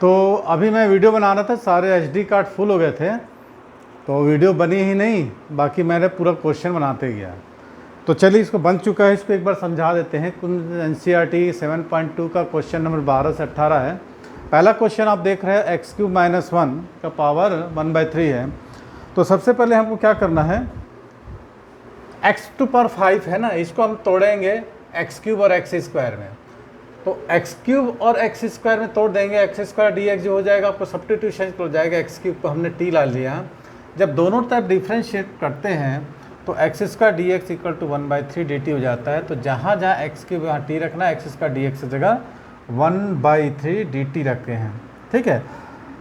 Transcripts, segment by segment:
तो अभी मैं वीडियो बना रहा था, सारे एचडी कार्ड फुल हो गए थे तो वीडियो बनी ही नहीं, बाकी मैंने पूरा क्वेश्चन बनाते गया। तो चलिए इसको बन चुका है, इसको एक बार समझा देते हैं। एनसीईआरटी 7.2 का क्वेश्चन नंबर 12 से 18 है। पहला क्वेश्चन आप देख रहे हैं x³ - 1 का पावर 1/3 है। तो सबसे पहले हमको क्या करना है, x⁵ है ना, इसको हम तोड़ेंगे x³ और x² में। तो x³ और x² में तोड़ देंगे, x² dx जो हो जाएगा आपको सब्स्टिट्यूशन हो जाएगा। x³ को हमने t ला लिया। जब दोनों तरफ डिफ्रेंशिएट करते हैं तो x² dx = 1/3 dt हो जाता है। तो जहाँ जहाँ x³ वहाँ t रखना है, x² dx की जगह 1/3 dt रखे हैं, ठीक है।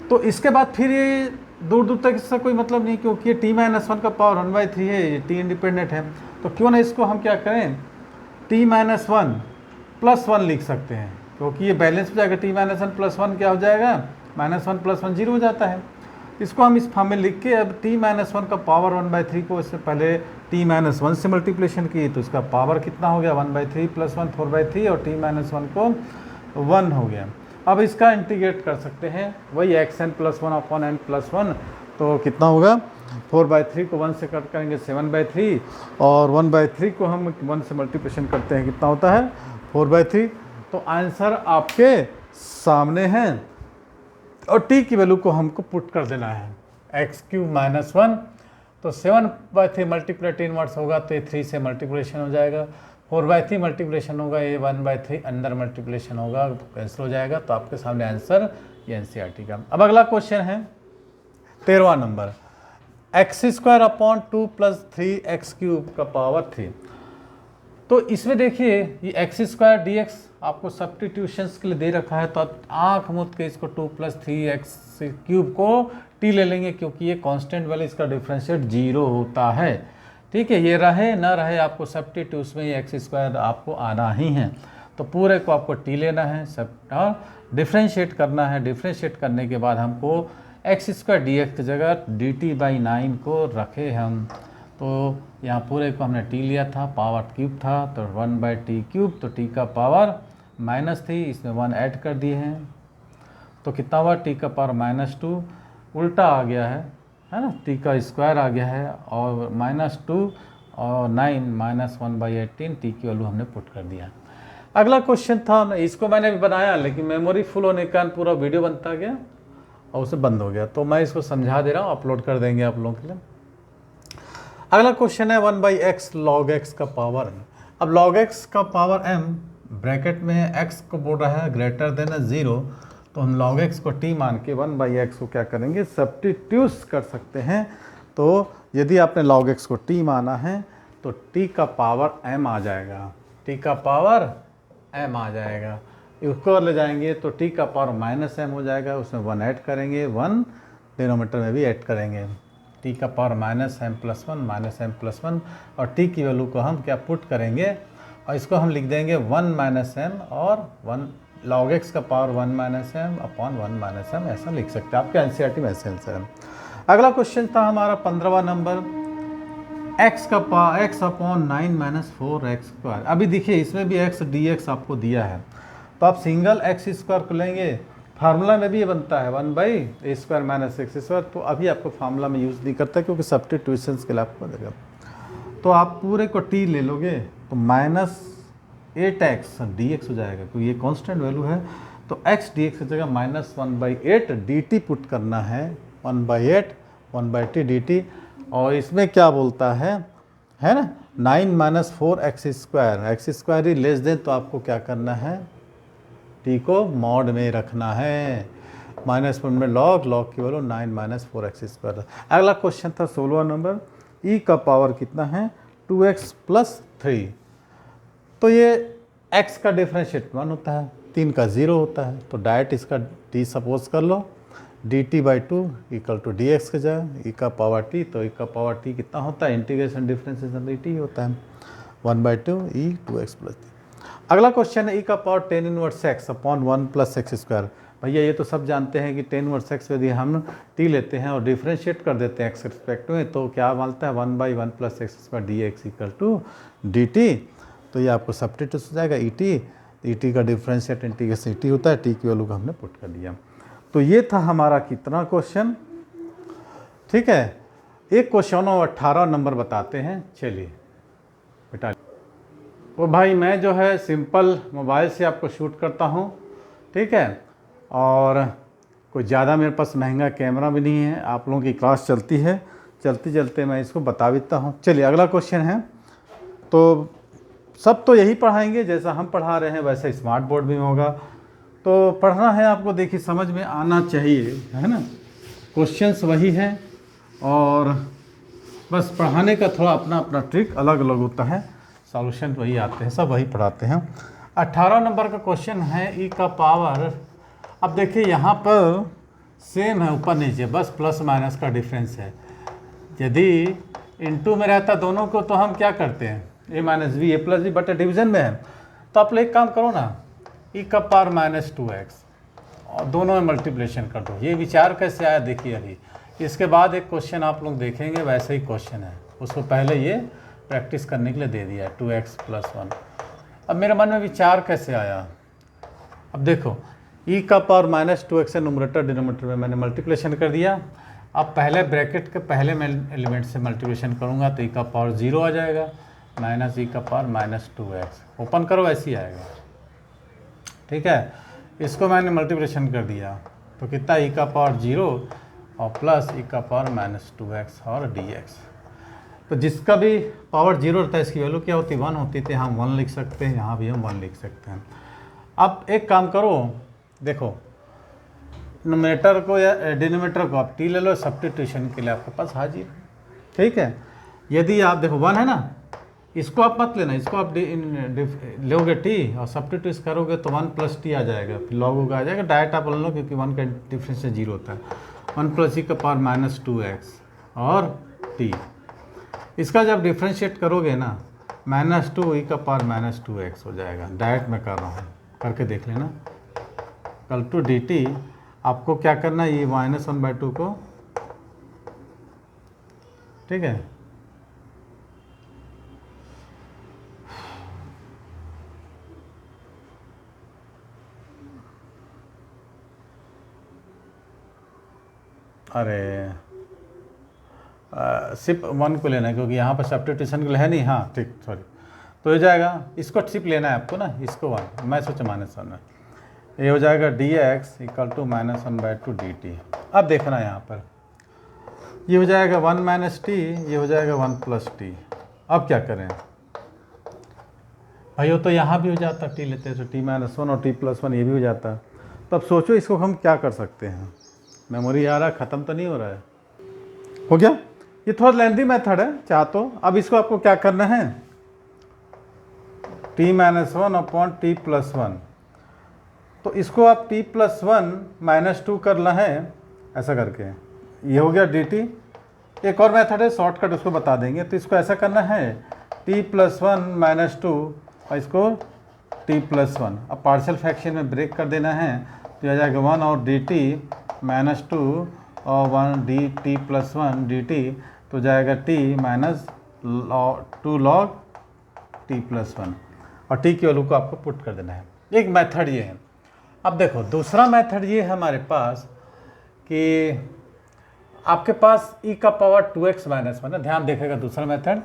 तो इसके बाद फिर ये दूर दूर तक इसका कोई मतलब नहीं, क्योंकि ये t-1 का पावर 1/3 है, ये t इंडिपेंडेंट है। तो क्यों ना इसको हम क्या करें, t-1 + 1 लिख सकते हैं, क्योंकि ये बैलेंस हो जाएगा। t-1 + 1 क्या हो जाएगा, -1 + 1 0 हो जाता है। इसको हम इस फॉर्म में लिख के अब t-1 का पावर 1/3 को इससे पहले t-1 से मल्टीप्लिकेशन की तो इसका पावर कितना हो गया, 1/3 + 1 4/3 और t-1 को 1 हो गया। अब इसका इंटीग्रेट कर सकते हैं, वही xn + 1/n + 1, तो कितना होगा 4/3 को 1 से कट करेंगे 7/3 और 1/3 को हम 1 से मल्टीप्लिकेशन करते हैं, कितना होता है 4/3। तो आंसर आपके सामने है और t की वैल्यू को हमको पुट कर देना है, x³ - 1। तो 7/3 मल्टीप्लाई इनवर्स होगा तो ये 3 से मल्टीप्लिकेशन हो जाएगा, 4/3 मल्टीप्लिकेशन होगा, ये 1/3 अंदर मल्टीप्लिकेशन होगा, कैंसिल हो जाएगा। तो आपके सामने आंसर ये एनसीईआरटी का। अब अगला क्वेश्चन है 13वां नंबर, x² / 2 + 3x³ का पावर 3। तो इसमें देखिए ये x² dx आपको सब्स्टिट्यूशंस के लिए दे रखा है, तो आप आँख मूंद के इसको 2 + 3x³ को t ले लेंगे, क्योंकि ये कांस्टेंट वाले इसका डिफरेंशिएट 0 होता है, ठीक है। ये रहे ना रहे आपको सब्स्टिट्यूशन में ये x² आपको आना ही है। तो पूरे को आपको t लेना है, सब और डिफ्रेंशिएट करना है। डिफ्रेंशिएट करने के बाद हमको x² dx की जगह dt/9 को रखे हम। तो यहाँ पूरे को हमने t लिया था, पावर क्यूब था, तो 1/t³, तो t का पावर -3, इसमें 1 ऐड कर दिए हैं, तो कितना हुआ t का पावर -2, उल्टा आ गया है ना, t का स्क्वायर आ गया है, और -2 और 9 -1/18 t की वैल्यू हमने पुट कर दिया। अगला क्वेश्चन था, इसको मैंने भी बनाया लेकिन मेमोरी फुल होने के कारण पूरा वीडियो बनता गया और उसे बंद हो गया, तो मैं इसको समझा दे रहा हूँ, अपलोड कर देंगे आप लोगों के लिए। अगला क्वेश्चन है 1/x log x का पावर। अब log x का पावर m ब्रैकेट में है, x को बोल रहा है >0, तो हम log x को t मान के 1/x को क्या करेंगे, सब्स्टिट्यूट कर सकते हैं। तो यदि आपने log x को t माना है तो t का पावर m आ जाएगा, t का पावर m आ जाएगा। उसको ले जाएंगे तो t का पावर -m हो जाएगा, उसमें 1 ऐड करेंगे, 1 डिनोमीटर में भी ऐड करेंगे, t का पावर -m+1 और t की वैल्यू को हम क्या पुट करेंगे, और इसको हम लिख देंगे 1 - m और 1 log x का पावर 1 - m/1 - m, ऐसा लिख सकते हैं। आपके एनसीईआरटी में ऐसे आंसर है। अगला क्वेश्चन था हमारा 15वां नंबर, x/9 - 4x²। अभी देखिए इसमें भी x dx आपको दिया है, तो आप सिंगल x² को लेंगे, फार्मूला में भी ये बनता है 1/a² - x²। तो अभी आपको फार्मूला में यूज़ नहीं करता क्योंकि सब्स्टिट्यूशंस के लिए आपको बनेगा। तो आप पूरे को t ले लोगे तो -8x dx हो जाएगा, क्योंकि ये कांस्टेंट वैल्यू है। तो x dx की जगह -1/8 dt पुट करना है, 1/8 1/t dt। और इसमें क्या बोलता है ना, 9 - 4x², x² ही लेस देन, तो आपको क्या करना है, t को मॉड में रखना है, -1 में log की वैल्यू 9 - 4x²। अगला क्वेश्चन था 16वां नंबर, e का पावर कितना है, 2x + 3। तो ये x का डिफरेंशिएट 1 होता है, 3 का 0 होता है, तो डायरेक्ट इसका t सपोज कर लो, dt/2 = dx के जगह e का पावर t, तो e का पावर t कितना होता है, इंटीग्रेशन डिफरेंशिएशन dt होता है 1/2 e 2x + 3। अगला क्वेश्चन है e का पावर 10⁻x / 1 + x²। भैया ये तो सब जानते हैं कि 10⁻x यदि हम t लेते हैं और डिफ्रेंशिएट कर देते हैं x रिस्पेक्ट में, तो क्या मानता है 1/1 + x² dx = dt। तो ये आपको सब्स्टिट्यूट हो जाएगा et का डिफ्रेंशिएट इंटीग्रेशन t होता है, t की वैल्यू को हमने पुट कर दिया। तो ये था हमारा कितना क्वेश्चन, ठीक है। एक क्वेश्चन और 18 नंबर बताते हैं, चलिए बेटा। तो भाई मैं जो है सिंपल मोबाइल से आपको शूट करता हूँ, ठीक है, और कोई ज़्यादा मेरे पास महंगा कैमरा भी नहीं है। आप लोगों की क्लास चलती है, चलते चलते मैं इसको बता देता हूँ। चलिए अगला क्वेश्चन है। तो सब तो यही पढ़ाएंगे जैसा हम पढ़ा रहे हैं, वैसे स्मार्ट बोर्ड भी होगा। तो पढ़ना है आपको, देखिए समझ में आना चाहिए, है ना। क्वेश्चंस वही है और बस पढ़ाने का थोड़ा अपना अपना ट्रिक अलग अलग होता है, सॉल्यूशन वही आते हैं, सब वही पढ़ाते हैं। 18 नंबर का क्वेश्चन है ई का पावर। अब देखिए यहाँ पर सेम है ऊपर नीचे, बस प्लस माइनस का डिफरेंस है। यदि इनटू में रहता दोनों को तो हम क्या करते हैं, A minus B, A plus B, but division में है तो आप लोग एक काम करो ना, ई का पावर माइनस 2x और दोनों में मल्टीप्लिकेशन कर दो। ये विचार कैसे आया देखिए अभी। इसके बाद एक क्वेश्चन आप लोग देखेंगे, वैसे ही क्वेश्चन है, उसको पहले ये प्रैक्टिस करने के लिए दे दिया है 2x + 1। अब मेरे मन में विचार कैसे आया, अब देखो ई का पावर माइनस 2x से न्यूमरेटर डिनोमिनेटर में मैंने मल्टीप्लिकेशन कर दिया। अब पहले ब्रैकेट के पहले मैं एलिमेंट से मल्टीप्लिकेशन करूँगा तो ई का पावर 0 आ जाएगा, माइनस ई का पावर माइनस 2x, ओपन करो ऐसे ही आएगा, ठीक है। इसको मैंने मल्टीप्लिकेशन कर दिया तो कितना, ई का पावर 0 और प्लस ई का पावर माइनस 2x और dx। तो जिसका भी पावर 0 रहता है इसकी वैल्यू क्या होती है, 1 होती थी। हम 1 लिख सकते हैं, यहाँ भी हम 1 लिख सकते हैं। अब एक काम करो, देखो नोमिनेटर को या डिनोमिनेटर को आप टी ले लो, सब्स्टिट्यूशन के लिए आपके पास हाजिर, ठीक है। यदि आप देखो 1 है ना, इसको आप मत लेना, इसको आप लोगे टी और सब्स्टिट्यूट करोगे तो 1 + t आ जाएगा, फिर लॉग होगा आ जाएगा, डायरेक्ट आप ले लो क्योंकि 1 का डिफरेंस से 0 होता है। 1 + e का पावर माइनस 2x और t, इसका जब डिफ्रेंशिएट करोगे ना -2 e का पावर माइनस 2x हो जाएगा। डायरेक्ट मैं कर रहा हूँ, करके देख लेना। कल टू dt आपको क्या करना है, ये -1/2 को, ठीक है, अरे सिर्फ 1 को लेना है क्योंकि यहाँ पर सब्स्टिट्यूशन के लिए है नहीं, हाँ ठीक, सॉरी। तो हो जाएगा, इसको सिर्फ लेना है आपको ना, इसको 1, मैं सोचा -1 में, ये हो जाएगा dx = -1/2 dt। अब देखना यहाँ पर ये हो जाएगा 1 - t, ये हो जाएगा 1 + t। अब क्या करें भाई, वो तो यहाँ भी हो जाता, t लेते हैं तो t-1 और t + 1 ये भी हो जाता। तो अब सोचो इसको हम क्या कर सकते हैं, मेमोरी आ रहा, ख़त्म तो नहीं हो रहा है, हो गया। ये थोड़ा लेंथी मेथड है चाह तो। अब इसको आपको क्या करना है, t-1 t + 1, तो इसको आप t + 1 -2 करना है, ऐसा करके ये हो गया dt। एक और मेथड है शॉर्टकट, उसको बता देंगे। तो इसको ऐसा करना है t + 1 - 2 और इसको t + 1। अब पार्शियल फ्रैक्शन में ब्रेक कर देना है तो आ जाएगा 1 और dt -2 और 1 t + 1 dt, तो जाएगा t - 2 log t + 1 और t की वैल्यू को आपको पुट कर देना है। एक मेथड ये है। अब देखो दूसरा मेथड ये है हमारे पास कि आपके पास e का पावर 2x - 1, ध्यान देखिएगा। दूसरा मेथड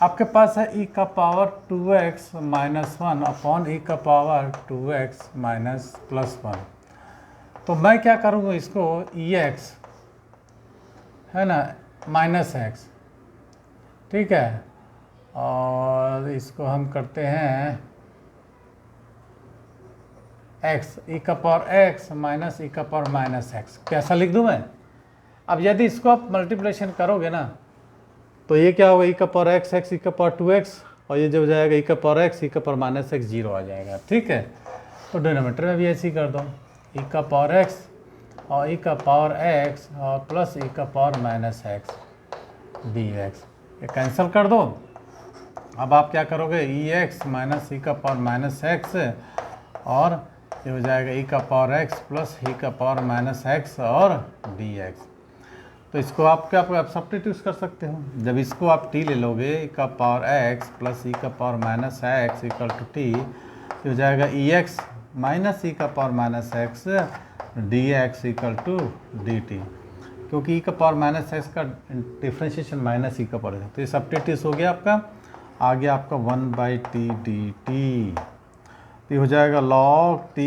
आपके पास है e का पावर 2x - 1 अपॉन e का पावर 2x - +1। तो मैं क्या करूँगा, इसको ex है ना -x, ठीक है, और इसको हम करते हैं x, e का पावर x - e का पावर -x। कैसा लिख दूँ मैं, अब यदि इसको आप मल्टीप्लिकेशन करोगे ना तो ये क्या होगा, e का पावर x, e का पावर 2x और ये जो हो जाएगा e का पावर x, e का पावर -x 0 आ जाएगा, ठीक है। तो डिनोमिनेटर में भी ऐसे ही कर दो, e का पावर x और e का पावर x और प्लस e का पावर -x dx, ये कैंसिल कर दो। अब आप क्या करोगे, ex - e का पावर -x और ये हो जाएगा e का पावर x प्लस e का पावर -x और dx। तो इसको आप क्या आप सब्स्टिट्यूट कर सकते हो। जब इसको आप t ले लोगे, e का पावर x प्लस e का पावर -x = t, तो हो जाएगा ex - e का power -x d x equal to d t, क्योंकि ई का पावर माइनस एक्स का डिफ्रेंशिएशन माइनस ई का पावर है, तो ये सब्स्टिट्यूट हो गया आपका, आ गया आपका 1/t dt, तो ये हो जाएगा log t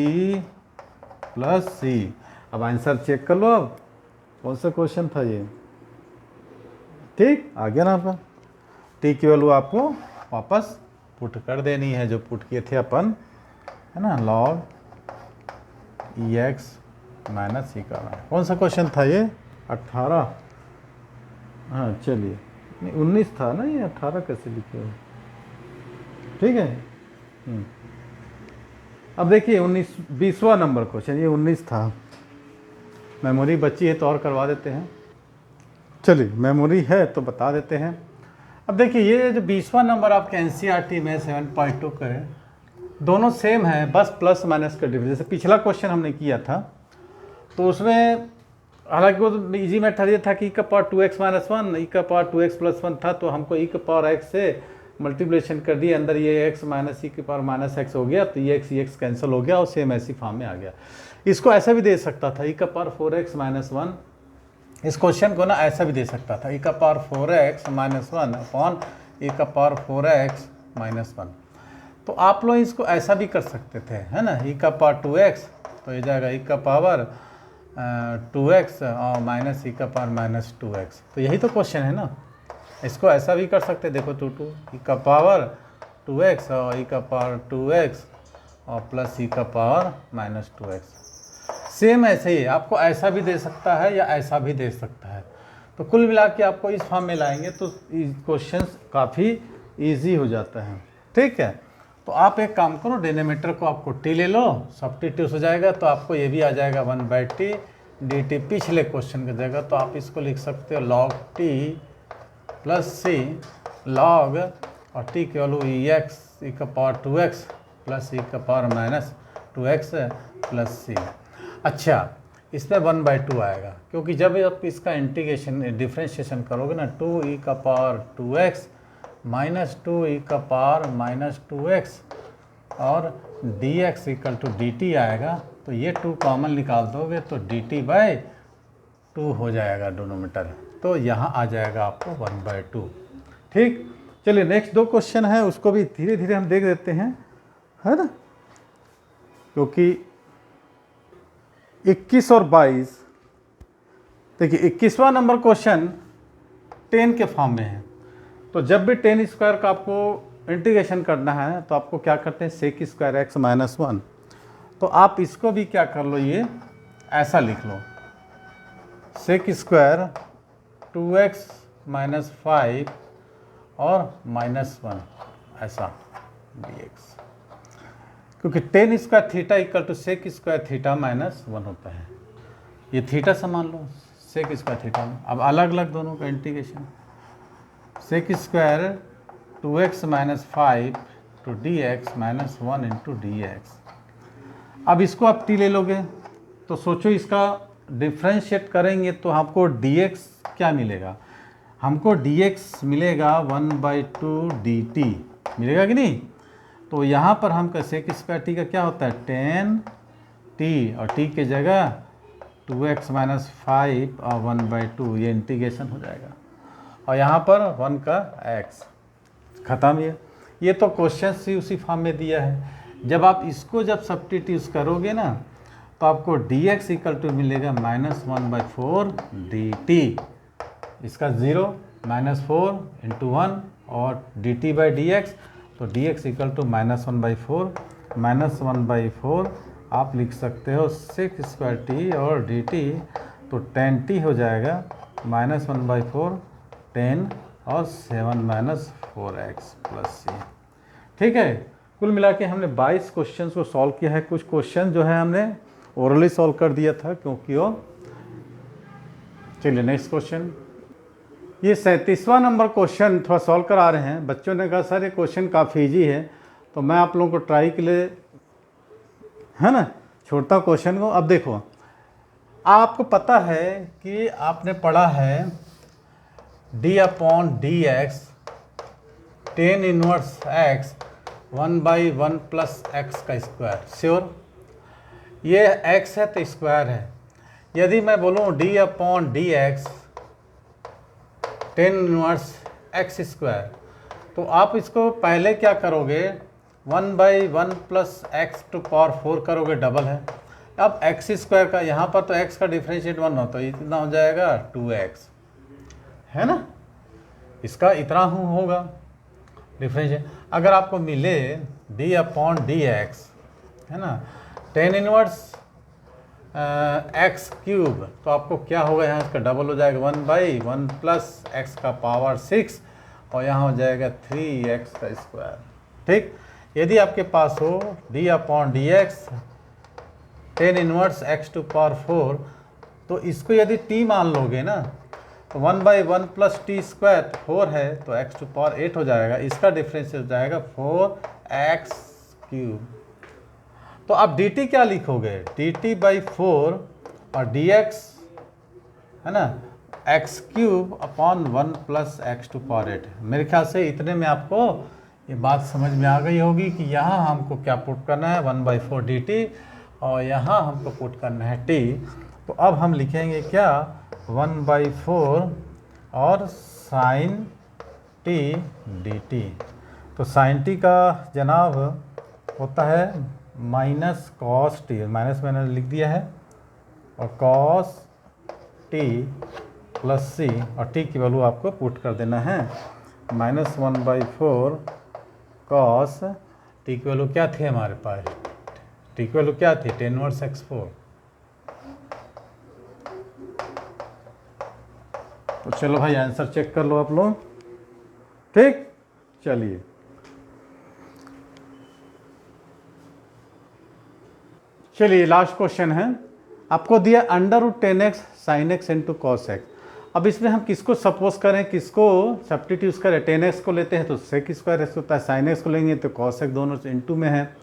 प्लस सी। अब आंसर चेक कर लो, अब कौन सा क्वेश्चन था ये, ठीक आ गया ना आपका। टी की वैल्यू आपको वापस पुट कर देनी है जो पुट किए थे अपन, है ना, log ई एक्स माइनस ई का। कौन सा क्वेश्चन था ये, 18, हाँ चलिए, नहीं 19 था ना, ये 18 कैसे लिखे हो, ठीक है। अब देखिए 20वां नंबर क्वेश्चन, ये 19 था, मेमोरी बची है तो और करवा देते हैं, चलिए मेमोरी है तो बता देते हैं। अब देखिए ये जो 20वां नंबर आपके एनसीईआरटी में 7.2 का है, दोनों सेम है, बस प्लस माइनस का डिफरेंस। जैसे पिछला क्वेश्चन हमने किया था तो उसमें हालांकि वो तो ईजी मेथड ये था कि ई का पावर 2x माइनस 1, ई का पावर 2x प्लस 1 था, तो हमको ई का पावर x से मल्टीप्लिकेशन कर दिया, अंदर ये x माइनस ई के पावर माइनस x हो गया, तो ये x कैंसिल हो गया और सेम ऐसी फॉर्म में आ गया। इसको ऐसा भी दे सकता था, ई का पावर 4x माइनस 1, इस क्वेश्चन को ना ऐसा भी दे सकता था, ई का पावर 4x माइनस 1 अपॉन ई का पावर 4x माइनस 1। तो आप लोग इसको ऐसा भी कर सकते थे, है ना, ई का पावर 2x, तो ये जाएगा ई का पावर 2x और माइनस ई का पावर माइनस 2x, तो यही तो क्वेश्चन है ना। इसको ऐसा भी कर सकते, देखो 2 ई का पावर 2x और ई का पावर 2x और प्लस ई का पावर माइनस 2x, सेम ऐसे ही आपको ऐसा भी दे सकता है या ऐसा भी दे सकता है। तो कुल मिला के आपको इस फॉर्म में लाएंगे तो क्वेश्चन काफ़ी ईजी हो जाता है, ठीक है। तो आप एक काम करो, डिनोमिनेटर को आपको टी ले लो, सब्स्टिट्यूट हो जाएगा, तो आपको ये भी आ जाएगा 1/t dt पिछले क्वेश्चन की जगह, तो आप इसको लिख सकते हो log t प्लस सी log और t की वैल्यू ई एक्स ई का पावर 2x प्लस ई का पावर माइनस 2x प्लस सी। अच्छा, इसमें 1/2 आएगा, क्योंकि जब आप इसका इंटीग्रेशन डिफ्रेंशिएशन करोगे ना, 2e का पावर 2x माइनस 2e का पावर माइनस 2x और dx इक्वल टू dt आएगा, तो ये 2 कॉमन निकाल दोगे तो dt/2 हो जाएगा डिनोमिनेटर, तो यहाँ आ जाएगा आपको 1/2, ठीक। चलिए नेक्स्ट 2 क्वेश्चन है, उसको भी धीरे धीरे हम देख देते हैं, है ना, क्योंकि 21 और 22, देखिए 21वां नंबर क्वेश्चन 10 के फॉर्म में है, तो जब भी 10 स्क्वायर का आपको इंटीग्रेशन करना है तो आपको क्या करते हैं, सेक स्क्वायर एक्स माइनस 1, तो आप इसको भी क्या कर लो, ये ऐसा लिख लो, सेक स्क्वायर 2x माइनस 5 और माइनस 1 ऐसा dx, क्योंकि 10 square theta equal to sec square theta minus 1 होता है, ये थीटा समान लो, सेक स्क्वायर थीटा। अब अलग अलग दोनों का integration, sec square 2x minus 5 two dx minus 1 into dx। अब इसको आप t ले लोगे तो सोचो इसका डिफ्रेंशिएट करेंगे तो आपको dx क्या मिलेगा, हमको dx मिलेगा 1/2 dt मिलेगा कि नहीं। तो यहाँ पर हम सेक स्क्वायर t का क्या होता है 10t और t के जगह 2x माइनस 5 और 1/2, ये इंटीग्रेशन हो जाएगा, और यहाँ पर 1 का x ख़त्म। ये तो क्वेश्चन सी उसी फॉर्म में दिया है। जब आप इसको जब सब्स्टिट्यूट करोगे ना तो आपको dx इक्वल टू मिलेगा -1/4 dt, इसका 0 -4 इंटू 1 और dt/dx, तो dx इक्वल टू -1/4 आप लिख सकते हो सेक स्क्वायर t और dt, तो 10t हो जाएगा -1/4 10 और 7 - 4x प्लस c, ठीक है। कुल मिला के हमने 22 क्वेश्चंस को सॉल्व किया है। कुछ क्वेश्चन जो है हमने ओरली सॉल्व कर दिया था क्योंकि वो, चलिए नेक्स्ट क्वेश्चन, ये 37वां नंबर क्वेश्चन थोड़ा सॉल्व करा रहे हैं। बच्चों ने कहा सर ये क्वेश्चन काफ़ी ईजी है, तो मैं आप लोगों को ट्राई के लिए, है ना, छोड़ता हूँ क्वेश्चन को। अब देखो, आपको पता है कि आपने पढ़ा है d/dx tan inverse x 1/1 plus x का स्क्वायर, श्योर। ये x है तो स्क्वायर है। यदि मैं बोलूँ D upon d x tan inverse x square, तो आप इसको पहले क्या करोगे, 1/1 प्लस एक्स टू पावर 4 करोगे, डबल है। अब एक्स स्क्वायर का यहाँ पर तो x का डिफ्रेंशिएट 1 हो, तो इतना हो जाएगा 2x, है ना। इसका इतना होगा डिफ्रेंशिएट। अगर आपको मिले d अपॉन डी एक्स, है ना, टेन इनवर्स एक्स क्यूब, तो आपको क्या होगा, यहाँ इसका डबल हो जाएगा 1/1 प्लस एक्स का पावर 6, और यहाँ हो जाएगा 3x का स्क्वायर। ठीक, यदि आपके पास हो d upon d x tan inverse x to power 4, तो इसको यदि t मान लोगे ना, तो 1/1 प्लस टी स्क्वायर 4 है, तो x टू पावर 8 हो जाएगा। इसका डिफरेंस हो जाएगा 4x क्यूब। तो आप dt क्या लिखोगे, dt/4 और dx, है ना, x cube upon 1 plus x to power 8। मेरे ख्याल से इतने में आपको ये बात समझ में आ गई होगी कि यहाँ हमको क्या पुट करना है, 1/4 dt, और यहाँ हमको पुट करना है t। तो अब हम लिखेंगे क्या, 1/4 और साइन t dt। तो साइन t का जनाब होता है माइनस कॉस टी, माइनस मैंने लिख दिया है, और कॉस टी प्लस सी, और टी की वैल्यू आपको पुट कर देना है -1/4 कॉस टी की वैल्यू क्या थी हमारे पास, टी की वैल्यू क्या थी, 10 इनवर्स x4। तो चलो भाई आंसर चेक कर लो आप लोग। ठीक, चलिए चलिए लास्ट क्वेश्चन है। आपको दिया √10x sin x into cos x. अब इसमें हम किसको सपोज करें, किसको सब्स्टिट्यूट करें, 10x को लेते हैं तो सेक स्क्वायर x होता है, sin x को लेंगे तो cos x, दोनों इंटू में है,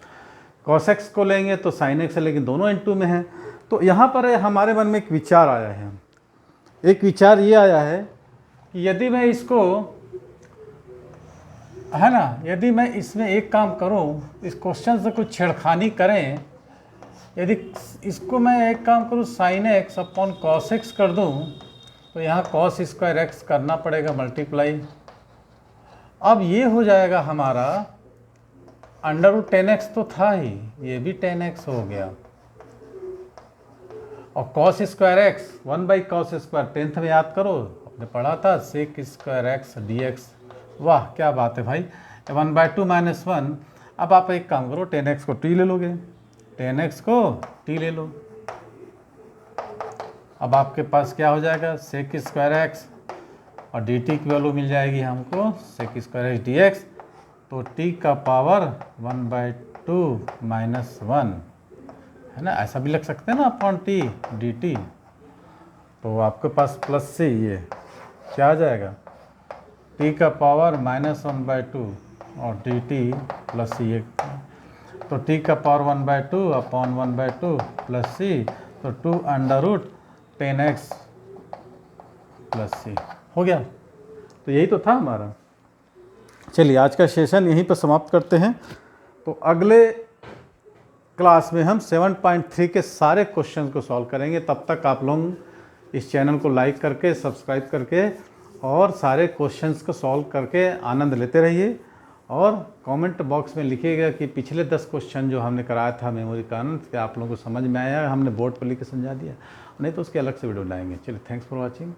cos x को लेंगे तो sin x है, लेकिन दोनों इंटू में है। तो यहाँ पर हमारे मन में एक विचार आया है, एक विचार ये आया है कि यदि मैं इसको, है ना, यदि मैं इसमें एक काम करूँ, इस क्वेश्चन से कुछ छेड़खानी करें, यदि इसको मैं एक काम करूँ sine x upon cos x कर दूँ, तो यहाँ कॉस स्क्वायर एक्स करना पड़ेगा मल्टीप्लाई। अब ये हो जाएगा हमारा √10x तो था ही, ये भी 10x हो गया, और cos square x 1/cos square, 10th में याद करो आपने पढ़ा था, सेक स्क्वायर एक्स dx। वाह क्या बात है भाई, 1/2 - 1। अब आप एक काम करो, 10x को t ले लोगे, 10x को t ले लो। अब आपके पास क्या हो जाएगा, सेक स्क्वायर एक्स, और dt की वैल्यू मिल जाएगी हमको सेक स्क्वायर एक्स dx, तो t का पावर 1/2 - 1, है ना, ऐसा भी लिख सकते हैं ना, अपॉन t dt। तो आपके पास प्लस से ये क्या आ जाएगा, t का पावर -1/2 और dt प्लस ये, तो t का पावर 1/2 अपॉन 1/2 प्लस c, तो 2√10x प्लस c हो गया। तो यही तो था हमारा। चलिए आज का सेशन यहीं पर समाप्त करते हैं। तो अगले क्लास में हम 7.3 के सारे क्वेश्चन को सॉल्व करेंगे। तब तक आप लोग इस चैनल को लाइक करके, सब्सक्राइब करके और सारे क्वेश्चंस को सॉल्व करके आनंद लेते रहिए, और कमेंट बॉक्स में लिखिएगा कि पिछले 10 क्वेश्चन जो हमने कराया था मेमोरी का आनंद, क्या आप लोगों को समझ में आया, हमने बोर्ड पर लिख के समझा दिया, नहीं तो उसके अलग से वीडियो लाएंगे। चलिए, थैंक्स फॉर वॉचिंग।